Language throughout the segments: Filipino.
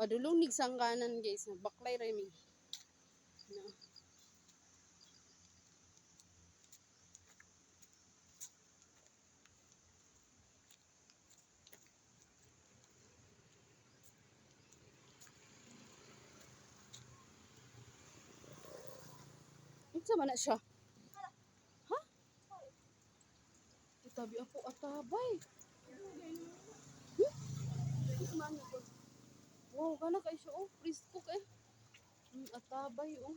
Padulong nig sangkanan guys, baklay ra mi. No. Unsa man na siya? Ha? Itabi ako atabay. Wow, kana kay siya oh, presko kay. Atabay oh.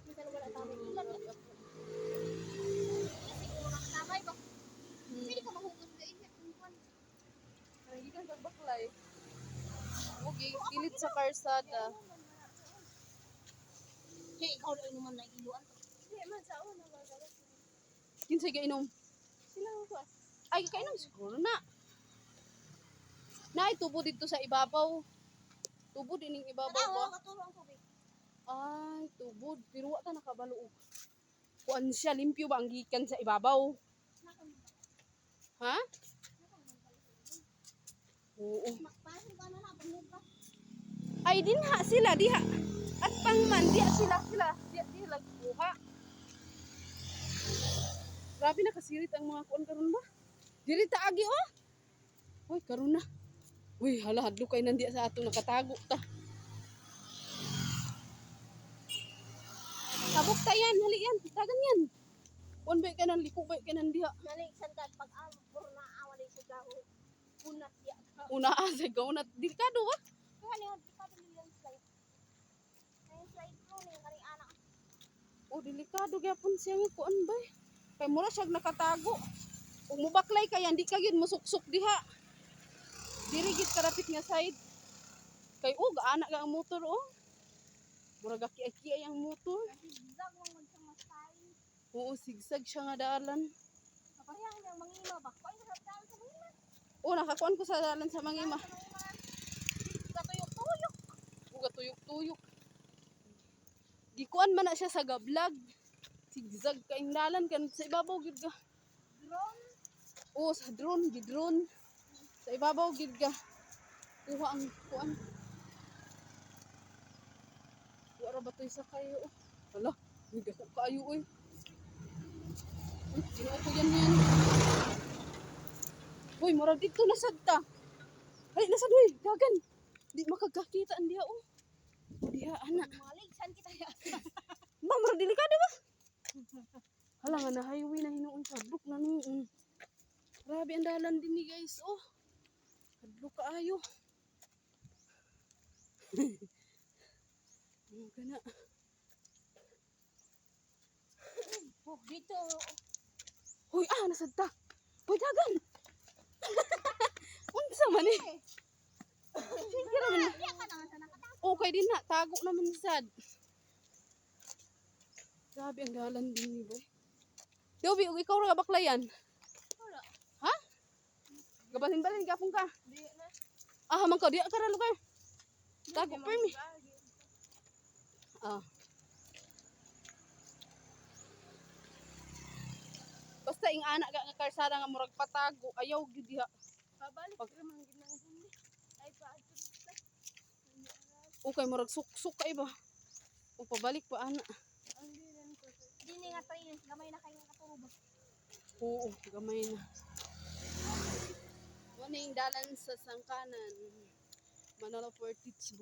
Hindi talaga natabay. Ilan yan? Natabay ba? Pwede ka mahugot ka init. Hindi ka baklay. Okay, pilit sa karsada. Hey, ikaw na inuman na iluan. Hindi man sa una magalas. Kinsay ka inom? Sila ko. Ay, kainom siguro na. Nay, tubo dito sa ibabaw. Tubo din yung ibabaw ba? Tanaw, katulong ang tubig. Ay, tubod. Pero wata nakabalo. Kuan siya, limpyo ba ang gikan sa ibabaw? Ha? Oo. Makpasin ka na na, pagmukas. Ay, dinha sila, diha. At pangman, diha sila. Diha lagkuha. Grabe na kasirit ang mga kuan karon ba? Diri taagi oh. Hoy, karon na. Uy, hala, hadlo kay nandiya sa ato nakatago ta. Sabok ta yan, hali yan, dagan yan. Kuan ba ka nang liko ba ka nang diha? Nalik, sandal, pag-amor na awalay sa gaho. Punat ya. Una sa gaunat delikado ba? Kaya niyo, di ka din yung slide. Ay, slide ko na yung kari anak. Oh, delikado gyapon siya nga kuan ba? Kay mura siya nakatago. Kung mubaklay kay hindi ka gyud musuksok diha. Diri gid karapit nga side. Kay gaana ka ang motor oh. Mura gaki-aki ang motor. Zag mo man siyang masay. Oo, sigsag siya nga dalan. Kaparehan niyang mangima ba? Kaya na sa sa mangima. Oh, nakakuan ko sa dalan sa mangima. Katuyok-tuyok. Uga tuyok-tuyok. Gikuan man na siya sa gablag. Sigsag ka yung dalan kan sa ibabaw gid ka. Drone. Oh, sa drone, gidrone. Sa ibabaw gid ka. Kuha ang kuan. Wala ba to'y sa kayo? Hala, hindi ako kayo eh. Sinuo ko yan. Uy, murag dito nasad ta. Ay, nasad uy, dagan. Di makagkakita ang diha oh. Diha, anak. Malig, saan kita ya? Ba, murag delikado ba? Hala nga na highway na hinuon sa hadlok na noon. Grabe ang dalan din ni guys oh. Hadlok kaayo. Kana. Oh, dito. Hoy, nasad ta. Hoy, dagan. Unsa man eh? Sige naman. Diyan ka naman sa nakatakas. Okay din na, tago naman sad. Grabe ang dalan din ni boy. Dobi, ikaw ra baklayan. Wala. Ha? Gabalin-balin gapon ka. Di na. Man ka diya ka ra lugar. Tago pa mi. Basta ing anak nga karsada nga murag patago, ayaw gyud diha. Pabalik Pag- ra man ginang ay pa Okay, murag suksok kay ba. O pabalik pa ana. Dini nga train, gamay na kayo katuro ba? Oo, gamay na. Muna yung dalan sa sangkanan. Manalo for teach.